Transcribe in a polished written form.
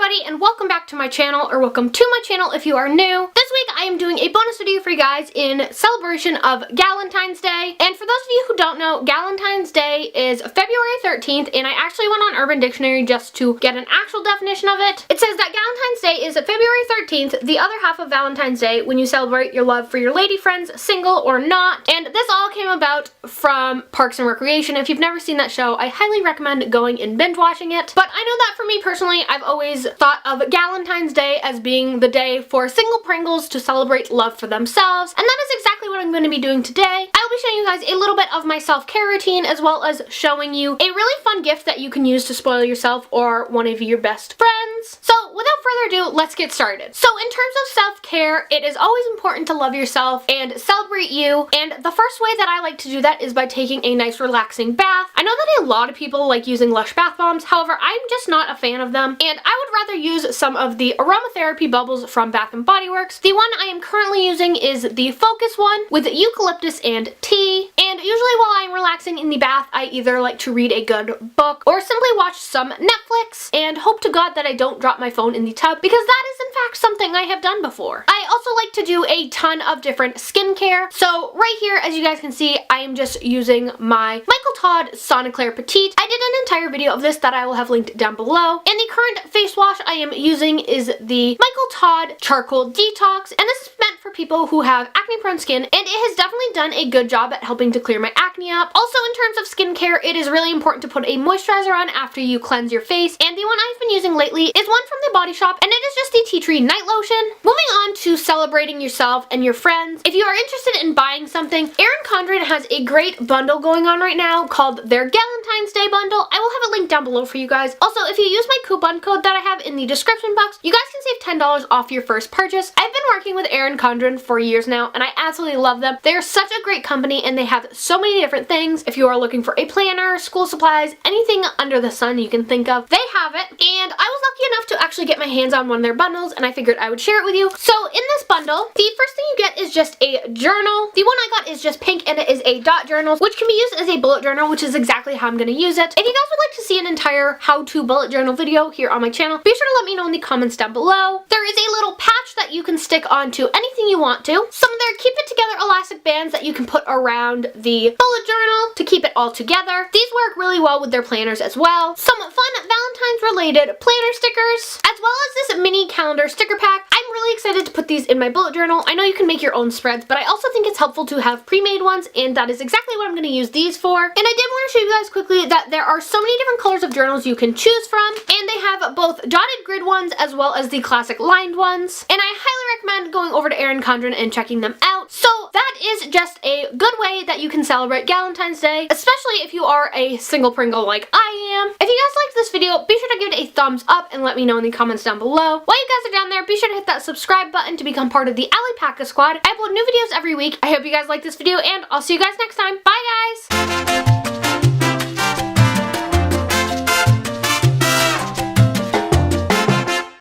everybody, and welcome back to my channel, or welcome to my channel if you are new. This week I am doing a bonus video for you guys in celebration of Galentine's Day. And for those of you who don't know, Galentine's Day is February 13th, and I actually went on Urban Dictionary just to get an actual definition of it. It says that Galentine's Day is February 13th, the other half of Valentine's Day, when you celebrate your love for your lady friends, single or not. And this all came about from Parks and Recreation. If you've never seen that show, I highly recommend going and binge watching it. But I know that for me personally, I've always thought of Galentine's Day as being the day for single Pringles to celebrate love for themselves, and that is exactly what I'm going to be doing today. I will be showing you guys a little bit of my self-care routine, as well as showing you a really fun gift that you can use to spoil yourself or one of your best friends. So without further ado, let's get started. So in terms of self-care, it is always important to love yourself and celebrate you, and the first way that I like to do that is by taking a nice relaxing bath. I know that a lot of people like using Lush bath bombs, however, I'm just not a fan of them, and I would rather use some of the aromatherapy bubbles from Bath & Body Works. The one I am currently using is the Focus one with eucalyptus and tea, and usually while I'm relaxing in the bath, I either like to read a good book or simply watch some Netflix and hope to God that I don't drop my phone in the tub, because that is in fact something I have done before. I also like to do a ton of different skincare. So right here, as you guys can see, I am just using my Michael Todd Soniclair Petite. I did an entire video of this that I will have linked down below. And the current face wash I am using is the Michael Todd Charcoal Detox, and this is meant for people who have acne-prone skin, and it has definitely done a good job at helping to clear my acne up. Also, in terms of skincare, it is really important to put a moisturizer on after you cleanse your face, and the one I've been using lately is one from the Body Shop, and it is just the Tea Tree Night Lotion. Moving on to celebrating yourself and your friends. If you are interested in buying something, Erin Condren has a great bundle going on right now called their Galentine's Day bundle. I will have a link down below for you guys. Also, if you use my coupon code that I have in the description box, you guys can save $10 off your first purchase. I've been working with Erin Condren for years now, and I absolutely love them. They're such a great company, and they have so many different things. If you are looking for a planner, school supplies, anything under the sun you can think of, they have it. And I was lucky enough to actually get my hands on one of their bundles, and I figured I would share it with you. So in this bundle, the first thing you get is just a journal. The one I got is just pink, and it is a dot journal, which can be used as a bullet journal, which is exactly how I'm going to use it. If you guys would like to see an entire how-to bullet journal video here on my channel, be sure to let me know in the comments down below. There is a little patch that you can stick onto anything you want to. Some of their keep it together elastic bands that you can put around the bullet journal to keep it all together. These work really well with their planners as well. Some fun Valentine's related planner stickers, as well as this mini calendar sticker pack. I'm really excited to put these in my bullet journal. I know you can make your own spreads, but I also think it's helpful to have pre-made ones, and that is exactly what I'm going to use these for. And I did want to show you guys quickly that there are so many different colors of journals you can choose from, and they have both dotted grid ones as well as the classic lined ones. And I highly recommend going over to Erin Condren and checking them out. So that is just a good way that you can celebrate Galentine's Day, especially if you are a single Pringle like I am. If you guys liked this video, be sure to give it a thumbs up and let me know in the comments down below. While you guys are down there, be sure to hit that subscribe button to become part of the Allie Squad. I upload new videos every week. I hope you guys like this video, and I'll see you guys next time. Bye guys!